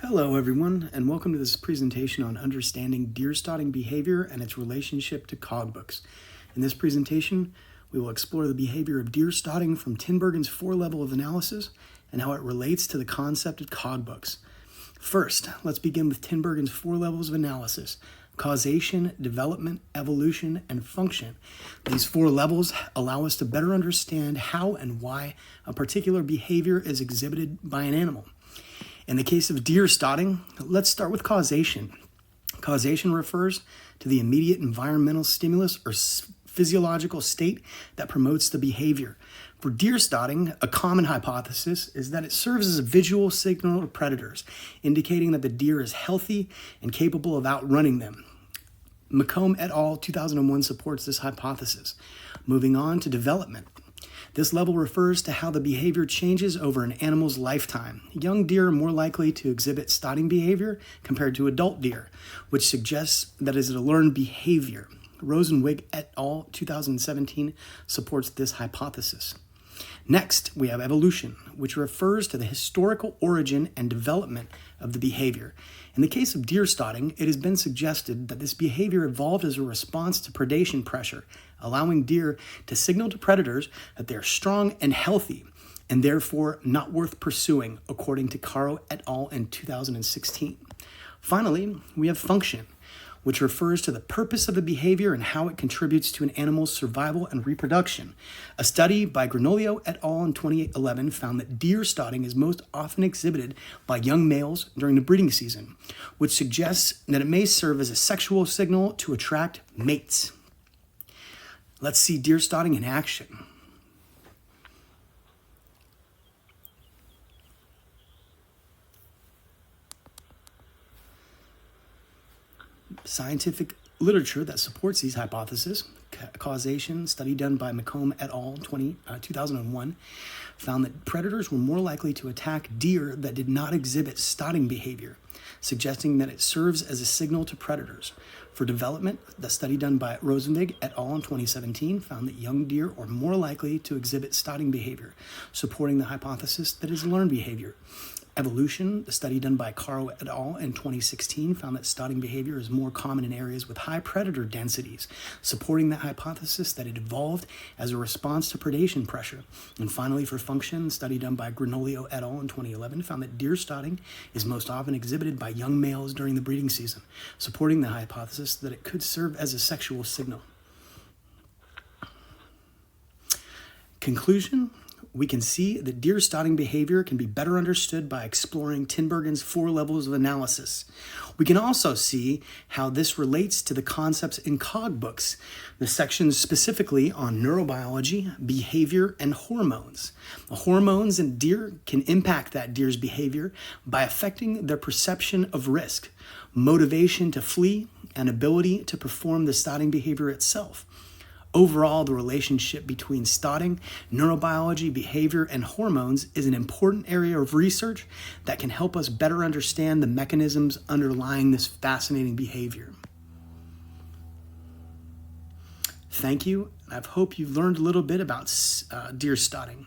Hello everyone, and welcome to this presentation on understanding deer stotting behavior and its relationship to cogbooks. In this presentation, we will explore the behavior of deer stotting from Tinbergen's 4-level of analysis and how it relates to the concept of cogbooks. First, let's begin with Tinbergen's 4 levels of analysis: causation, development, evolution, and function. These 4 levels allow us to better understand how and why a particular behavior is exhibited by an animal. In the case of deer stotting, let's start with causation. Causation refers to the immediate environmental stimulus or physiological state that promotes the behavior. For deer stotting, a common hypothesis is that it serves as a visual signal to predators, indicating that the deer is healthy and capable of outrunning them. McComb et al. 2001 supports this hypothesis. Moving on to development. This level refers to how the behavior changes over an animal's lifetime. Young deer are more likely to exhibit stotting behavior compared to adult deer, which suggests that it is a learned behavior. Rosenwig et al. 2017 supports this hypothesis. Next, we have evolution, which refers to the historical origin and development of the behavior. In the case of deer stotting, it has been suggested that this behavior evolved as a response to predation pressure, allowing deer to signal to predators that they are strong and healthy, and therefore not worth pursuing, according to Caro et al. In 2016. Finally, we have function, which refers to the purpose of the behavior and how it contributes to an animal's survival and reproduction. A study by Granolio et al. In 2011 found that deer stotting is most often exhibited by young males during the breeding season, which suggests that it may serve as a sexual signal to attract mates. Let's see deer stotting in action. Scientific literature that supports these hypotheses, causation, study done by McComb et al. 2001, found that predators were more likely to attack deer that did not exhibit stotting behavior, suggesting that it serves as a signal to predators. For development, the study done by Rosenwig et al. In 2017 found that young deer are more likely to exhibit stotting behavior, supporting the hypothesis that it is learned behavior. Evolution, the study done by Caro et al. In 2016 found that stotting behavior is more common in areas with high predator densities, supporting the hypothesis that it evolved as a response to predation pressure. And finally, for function, the study done by Granolio et al. In 2011 found that deer stotting is most often exhibited by young males during the breeding season, supporting the hypothesis that it could serve as a sexual signal. Conclusion: we can see that deer stotting behavior can be better understood by exploring Tinbergen's 4 levels of analysis. We can also see how this relates to the concepts in cogbooks, the sections specifically on neurobiology, behavior, and hormones. The hormones in deer can impact that deer's behavior by affecting their perception of risk, motivation to flee, and ability to perform the stotting behavior itself. Overall, the relationship between stotting, neurobiology, behavior, and hormones is an important area of research that can help us better understand the mechanisms underlying this fascinating behavior. Thank you. I hope you've learned a little bit about deer stotting.